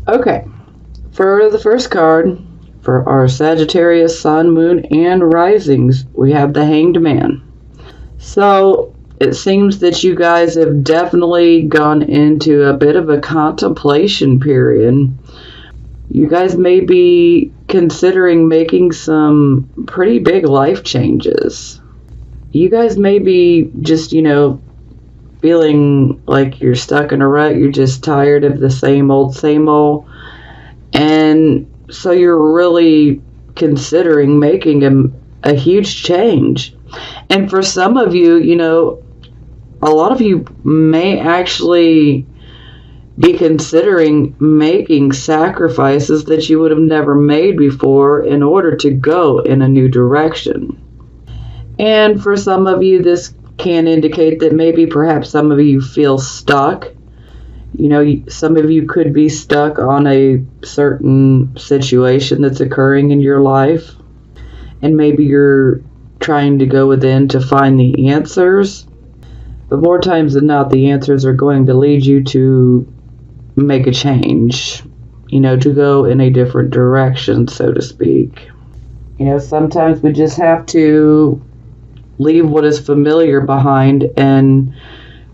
Okay, for the first card, for our Sagittarius Sun, Moon, and Risings, we have the Hanged Man. So, it seems that you guys have definitely gone into a bit of a contemplation period. You guys may be considering making some pretty big life changes. You guys may be just, feeling like you're stuck in a rut. You're just tired of the same old, same old. And so you're really considering making a huge change. And for some of you, a lot of you may actually be considering making sacrifices that you would have never made before in order to go in a new direction. And for some of you, this can indicate that maybe perhaps some of you feel stuck. Some of you could be stuck on a certain situation that's occurring in your life. And maybe you're trying to go within to find the answers. But more times than not, the answers are going to lead you to make a change, to go in a different direction, so to speak. Sometimes we just have to leave what is familiar behind and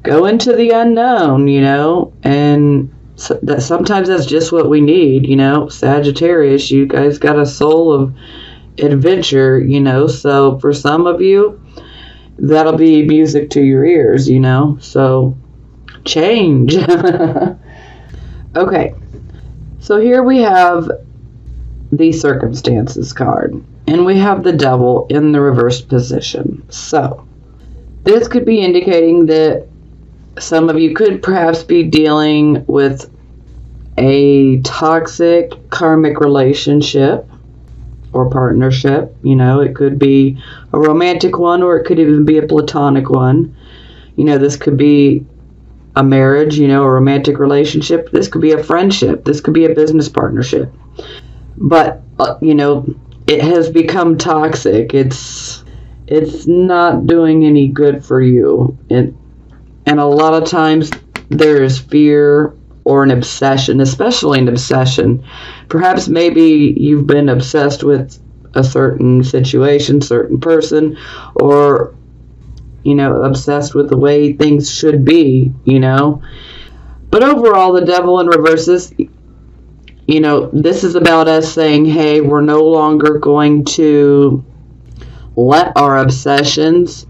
go into the unknown, and that sometimes that's just what we need, Sagittarius, you guys got a soul of adventure, so for some of you, that'll be music to your ears, so change. Okay, so here we have the circumstances card, and we have the devil in the reversed position. So this could be indicating that some of you could perhaps be dealing with a toxic karmic relationship or partnership. It could be a romantic one, or it could even be a platonic one. This could be a marriage, a romantic relationship. This could be a friendship. This could be a business partnership. But, it has become toxic. It's not doing any good for you. And a lot of times there is fear or an obsession, especially an obsession. Perhaps maybe you've been obsessed with a certain situation, certain person, or obsessed with the way things should be, But overall, the devil in reverses, this is about us saying, hey, we're no longer going to let our obsessions,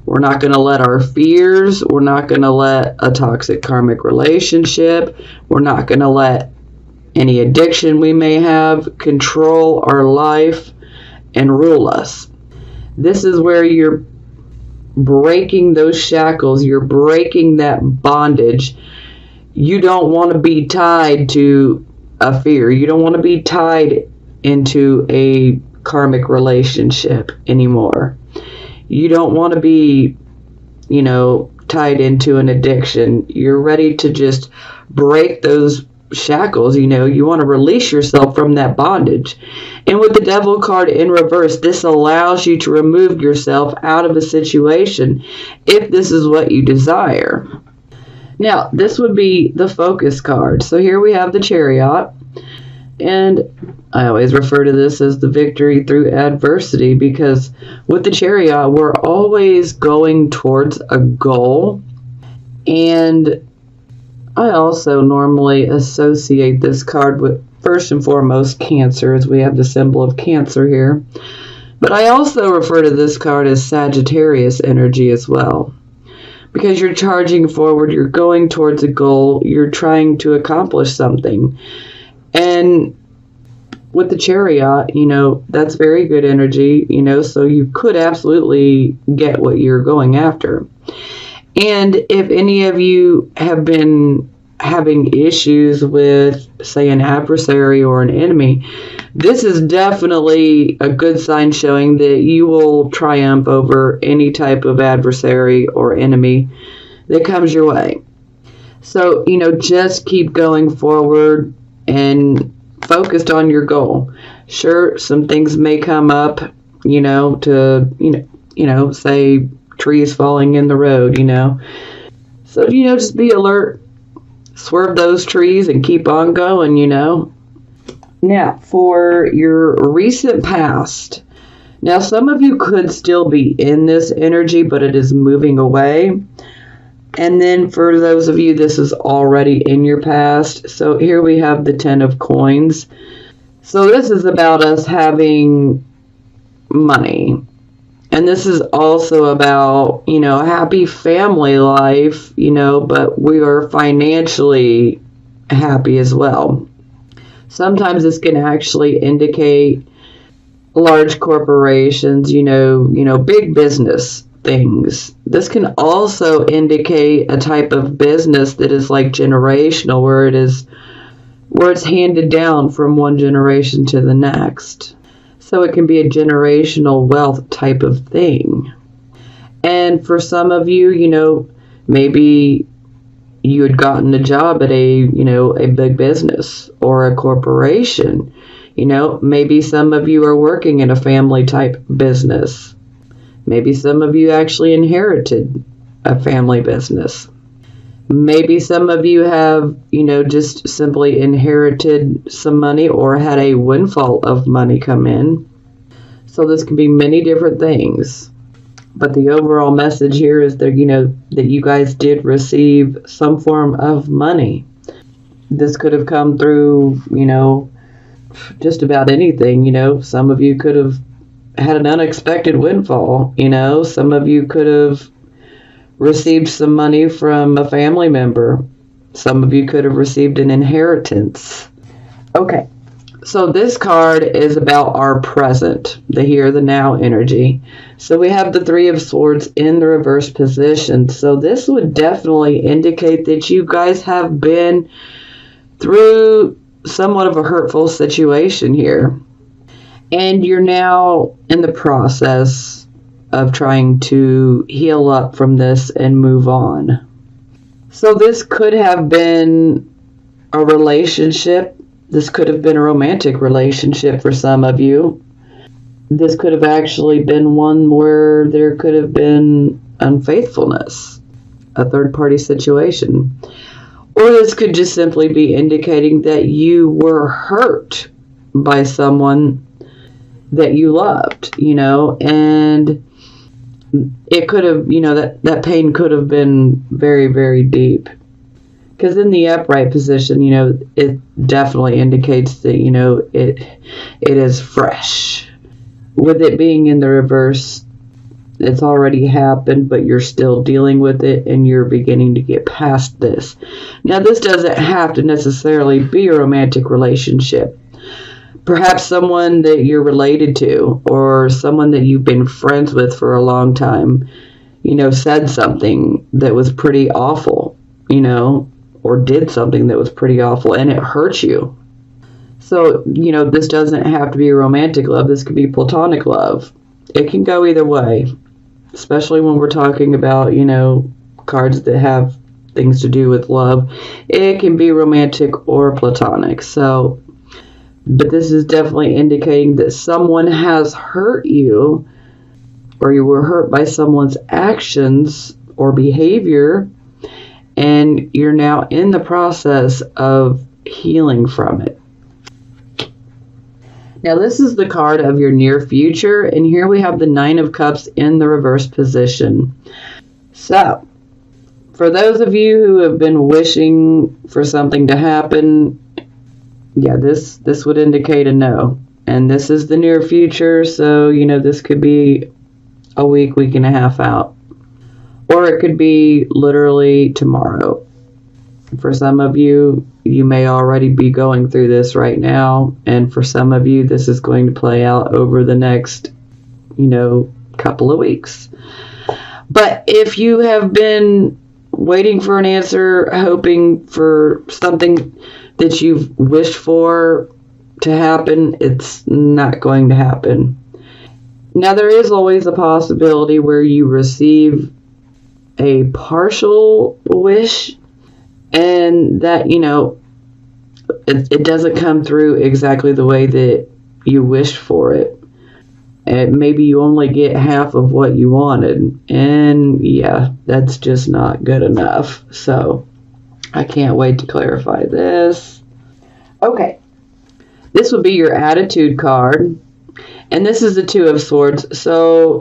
we're not going to let our fears, we're not going to let a toxic karmic relationship, we're not going to let any addiction we may have control our life and rule us. This is where you're breaking those shackles, you're breaking that bondage. You don't want to be tied to a fear. You don't want to be tied into a karmic relationship anymore. You don't want to be, tied into an addiction. You're ready to just break those shackles, you want to release yourself from that bondage. And with the devil card in reverse, this allows you to remove yourself out of a situation if this is what you desire. Now, this would be the focus card. So here we have the Chariot, and I always refer to this as the victory through adversity, because with the Chariot, we're always going towards a goal. And I also normally associate this card with, first and foremost, Cancer, as we have the symbol of Cancer here. But I also refer to this card as Sagittarius energy as well, because you're charging forward, you're going towards a goal, you're trying to accomplish something. And with the Chariot, that's very good energy, so you could absolutely get what you're going after. And if any of you have been having issues with, say, an adversary or an enemy, this is definitely a good sign showing that you will triumph over any type of adversary or enemy that comes your way. So, just keep going forward and focused on your goal. Sure, some things may come up, say trees falling in the road, So, just be alert, swerve those trees and keep on going, Now, for your recent past, now some of you could still be in this energy, but it is moving away. And then for those of you, this is already in your past. So here we have the 10 of coins. So this is about us having money. And this is also about, happy family life, but we are financially happy as well. Sometimes this can actually indicate large corporations, big business things. This can also indicate a type of business that is like generational, where it's handed down from one generation to the next. So it can be a generational wealth type of thing. And for some of you, maybe you had gotten a job at a big business or a corporation. Maybe some of you are working in a family type business. Maybe some of you actually inherited a family business. Maybe some of you have, just simply inherited some money or had a windfall of money come in. So this can be many different things. But the overall message here is that, that you guys did receive some form of money. This could have come through, just about anything. Some of you could have had an unexpected windfall. Some of you could have received some money from a family member. Some of you could have received an inheritance. Okay, so this card is about our present, the here, the now energy. So we have the Three of Swords in the reverse position. So this would definitely indicate that you guys have been through somewhat of a hurtful situation here. And you're now in the process of trying to heal up from this and move on. So this could have been a relationship. This could have been a romantic relationship for some of you. This could have actually been one where there could have been unfaithfulness, a third-party situation. Or this could just simply be indicating that you were hurt by someone that you loved, and it could have, that pain could have been very, very deep. Because in the upright position, it definitely indicates that, it is fresh. With it being in the reverse, it's already happened, but you're still dealing with it and you're beginning to get past this. Now, this doesn't have to necessarily be a romantic relationship. Perhaps someone that you're related to or someone that you've been friends with for a long time, said something that was pretty awful, or did something that was pretty awful and it hurt you. So, this doesn't have to be romantic love. This could be platonic love. It can go either way, especially when we're talking about, cards that have things to do with love. It can be romantic or platonic. So, but this is definitely indicating that someone has hurt you, or you were hurt by someone's actions or behavior, and you're now in the process of healing from it. Now, this is the card of your near future, and here we have the Nine of Cups in the reverse position. So, for those of you who have been wishing for something to happen, yeah, this would indicate a no. And this is the near future, so, this could be a week and a half out. Or it could be literally tomorrow. For some of you, you may already be going through this right now. And for some of you, this is going to play out over the next, couple of weeks. But if you have been waiting for an answer, hoping for something that you've wished for to happen, it's not going to happen. Now, there is always a possibility where you receive a partial wish and that, it doesn't come through exactly the way that you wished for it. And maybe you only get half of what you wanted. And yeah, that's just not good enough. So I can't wait to clarify this. Okay. This would be your attitude card. And this is the Two of Swords. So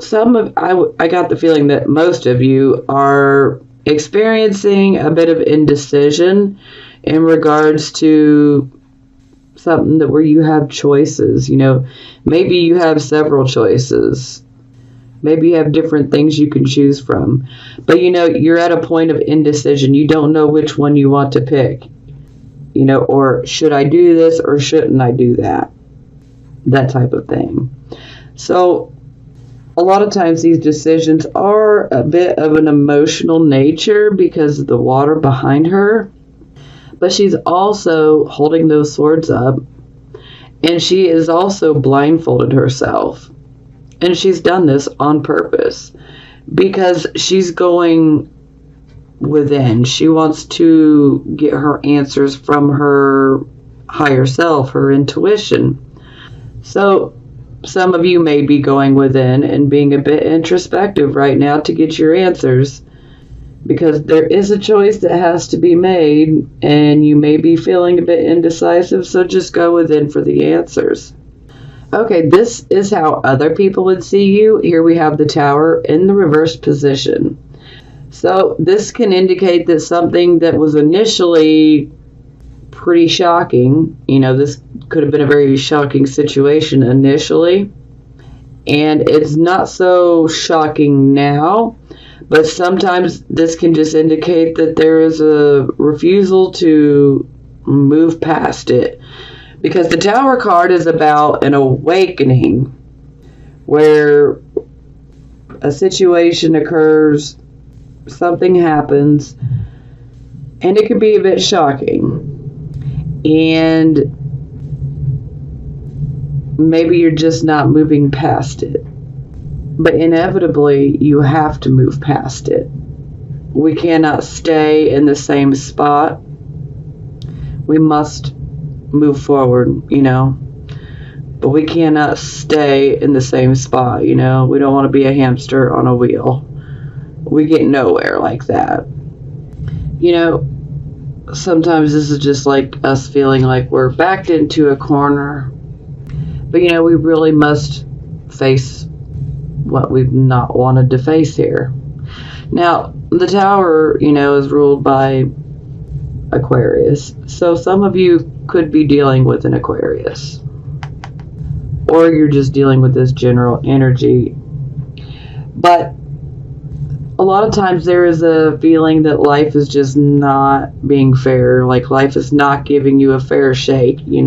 I got the feeling that most of you are experiencing a bit of indecision in regards to something that where you have choices. Maybe you have several choices. Maybe you have different things you can choose from. But you're at a point of indecision. You don't know which one you want to pick. Or should I do this or shouldn't I do that? That type of thing. So a lot of times these decisions are a bit of an emotional nature because of the water behind her. But she's also holding those swords up. And she is also blindfolded herself. And she's done this on purpose because she's going within. She wants to get her answers from her higher self, her intuition. So some of you may be going within and being a bit introspective right now to get your answers because there is a choice that has to be made and you may be feeling a bit indecisive, so just go within for the answers. Okay, this is how other people would see you. Here we have the Tower in the reverse position. So this can indicate that something that was initially pretty shocking, this could have been a very shocking situation initially, and it's not so shocking now, but sometimes this can just indicate that there is a refusal to move past it. Because the Tower card is about an awakening where a situation occurs, something happens, and it can be a bit shocking. And maybe you're just not moving past it. But inevitably, you have to move past it. We cannot stay in the same spot. We must move forward, but we cannot stay in the same spot. We don't want to be a hamster on a wheel. We get nowhere like that. Sometimes this is just like us feeling like we're backed into a corner, but we really must face what we've not wanted to face here. Now the Tower is ruled by Aquarius, so some of you could be dealing with an Aquarius, or you're just dealing with this general energy. But a lot of times there is a feeling that life is just not being fair, like life is not giving you a fair shake. You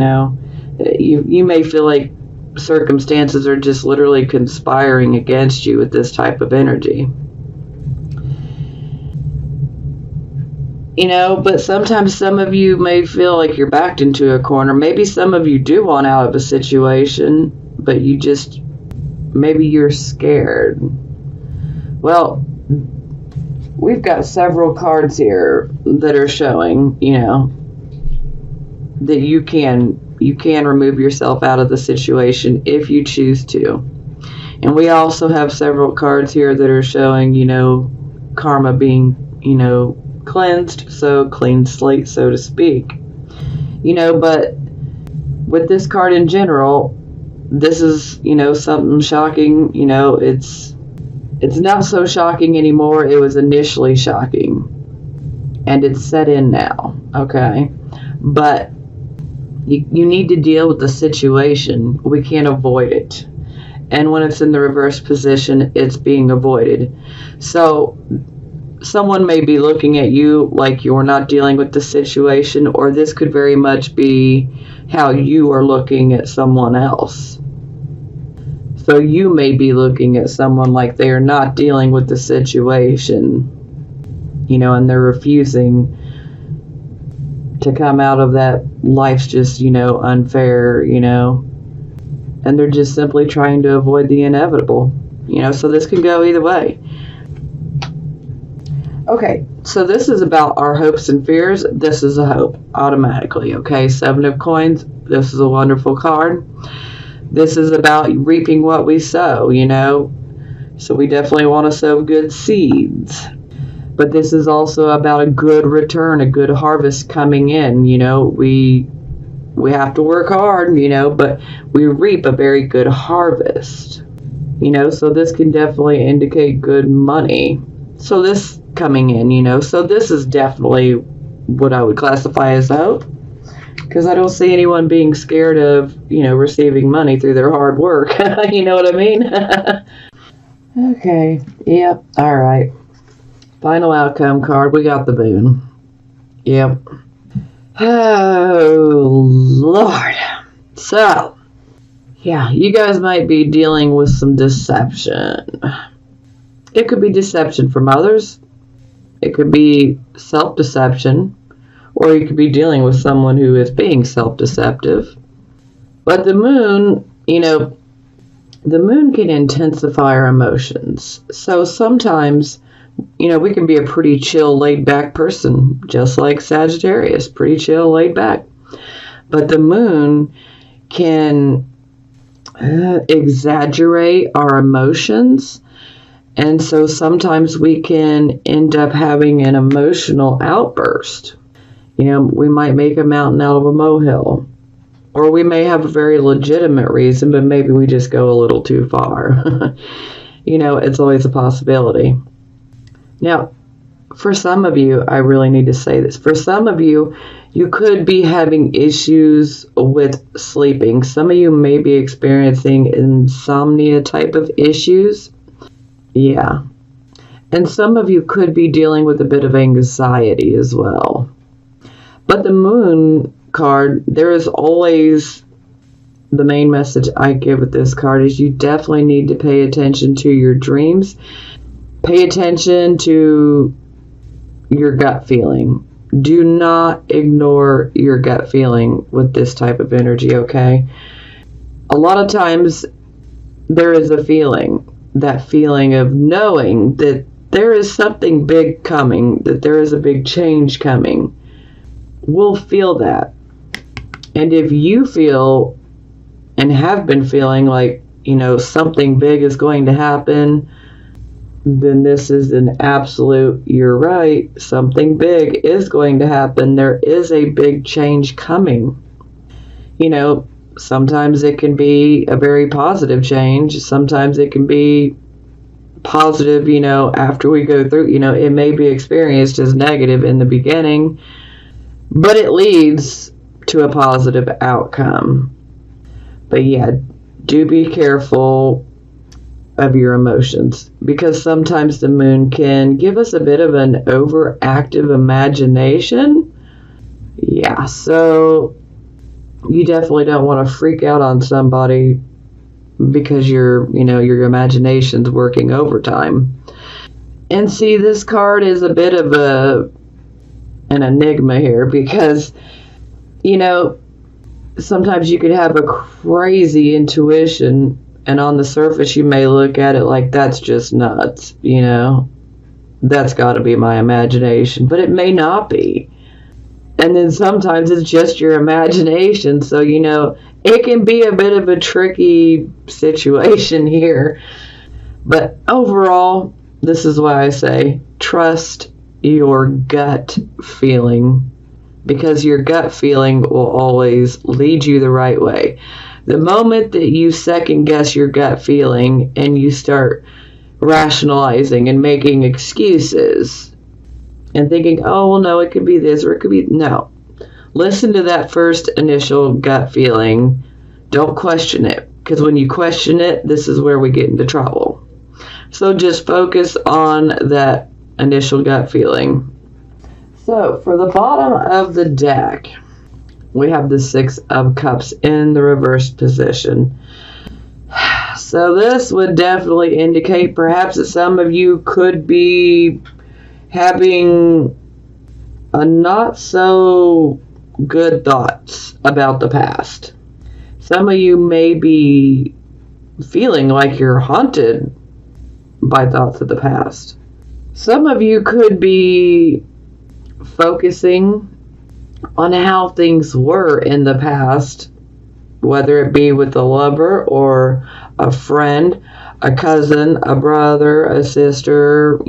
may feel like circumstances are just literally conspiring against you with this type of energy. But sometimes some of you may feel like you're backed into a corner. Maybe some of you do want out of a situation, but maybe you're scared. Well, we've got several cards here that are showing, that you can remove yourself out of the situation if you choose to. And we also have several cards here that are showing, karma being, cleansed, so clean slate, so to speak. But with this card in general, this is, something shocking. It's not so shocking anymore. It was initially shocking, and it's set in now. Okay, but you need to deal with the situation. We can't avoid it, and when it's in the reverse position, it's being avoided. So someone may be looking at you like you're not dealing with the situation, or this could very much be how you are looking at someone else. So you may be looking at someone like they are not dealing with the situation, and they're refusing to come out of that. Life's just, unfair, and they're just simply trying to avoid the inevitable, so this can go either way. Okay, so this is about our hopes and fears. This is a hope, automatically, okay? 7 of Coins, this is a wonderful card. This is about reaping what we sow, So we definitely want to sow good seeds. But this is also about a good return, a good harvest coming in. We have to work hard, but we reap a very good harvest. So this can definitely indicate good money. So this coming in, so this is definitely what I would classify as hope. Because I don't see anyone being scared of, receiving money through their hard work. You know what I mean? Okay. Yep. All right. Final outcome card. We got the moon. Yep. Oh, Lord. So, yeah, you guys might be dealing with some deception. It could be deception from others. It could be self-deception. Or you could be dealing with someone who is being self-deceptive. But the moon, the moon can intensify our emotions. So sometimes, we can be a pretty chill, laid-back person, just like Sagittarius, pretty chill, laid-back. But the moon can exaggerate our emotions. And so sometimes we can end up having an emotional outburst. We might make a mountain out of a molehill. Or we may have a very legitimate reason, but maybe we just go a little too far. It's always a possibility. Now, for some of you, I really need to say this. For some of you, you could be having issues with sleeping. Some of you may be experiencing insomnia type of issues. Yeah. And some of you could be dealing with a bit of anxiety as well. But the moon card, there is always, the main message I give with this card is you definitely need to pay attention to your dreams. Pay attention to your gut feeling. Do not ignore your gut feeling with this type of energy, okay? A lot of times there is a feeling, that feeling of knowing that there is something big coming, that there is a big change coming. We'll feel that. And if you feel and have been feeling like, something big is going to happen, then this is an absolute, you're right, something big is going to happen. There is a big change coming. Sometimes it can be a very positive change. Sometimes it can be positive, after we go through, it may be experienced as negative in the beginning, but it leads to a positive outcome. But yeah, do be careful of your emotions, because sometimes the moon can give us a bit of an overactive imagination. Yeah, so you definitely don't want to freak out on somebody because your imagination's working overtime. And see, this card is a bit of an enigma here, because sometimes you could have a crazy intuition, and on the surface you may look at it like, that's just nuts, that's got to be my imagination, but it may not be. And then sometimes it's just your imagination, so it can be a bit of a tricky situation here. But overall, this is why I say trust your gut feeling, because your gut feeling will always lead you the right way. The moment that you second guess your gut feeling and you start rationalizing and making excuses and thinking, oh, well, no, it could be this or it could be, no. Listen to that first initial gut feeling. Don't question it, because when you question it, this is where we get into trouble. So just focus on that initial gut feeling. So for the bottom of the deck, we have the Six of Cups in the reverse position. So this would definitely indicate perhaps that some of you could be having a not so good thoughts about the past. Some of you may be feeling like you're haunted by thoughts of the past. Some of you could be focusing on how things were in the past, whether it be with a lover or a friend, a cousin, a brother, a sister,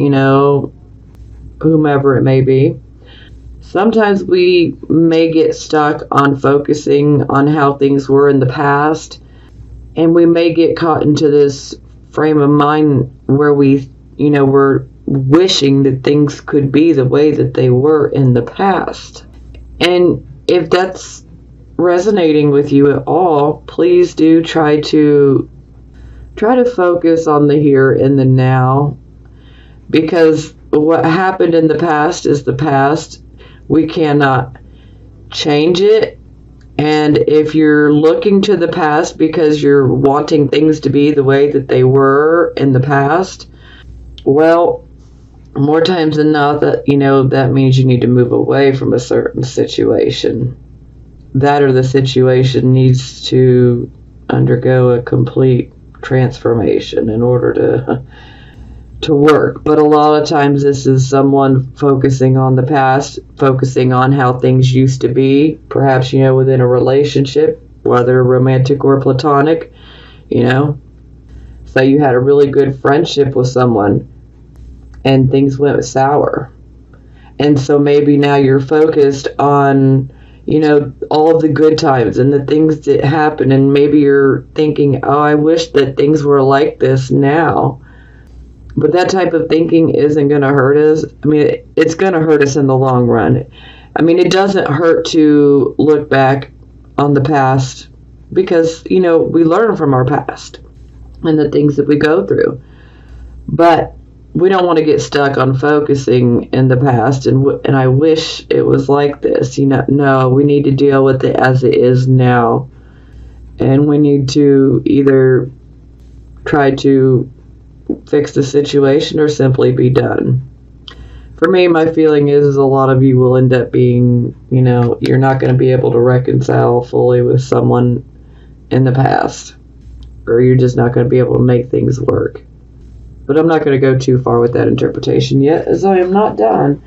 whomever it may be. Sometimes we may get stuck on focusing on how things were in the past, and we may get caught into this frame of mind where we're wishing that things could be the way that they were in the past. And if that's resonating with you at all, please do try to focus on the here and the now, because what happened in the past is the past. We cannot change it. And if you're looking to the past because you're wanting things to be the way that they were in the past, well, more times than not, that means you need to move away from a certain situation. That or the situation needs to undergo a complete transformation in order to work. But a lot of times this is someone focusing on the past, focusing on how things used to be, perhaps, within a relationship, whether romantic or platonic. So you had a really good friendship with someone and things went sour. And so maybe now you're focused on all of the good times and the things that happen, and maybe you're thinking, oh, I wish that things were like this now. But that type of thinking isn't going to hurt us. It's going to hurt us in the long run. It doesn't hurt to look back on the past because, we learn from our past and the things that we go through. But we don't want to get stuck on focusing in the past and I wish it was like this. No, we need to deal with it as it is now. And we need to either try to fix the situation or simply be done. For me, my feeling is a lot of you will end up being, you're not going to be able to reconcile fully with someone in the past, or you're just not going to be able to make things work. But I'm not going to go too far with that interpretation yet, as I am not done.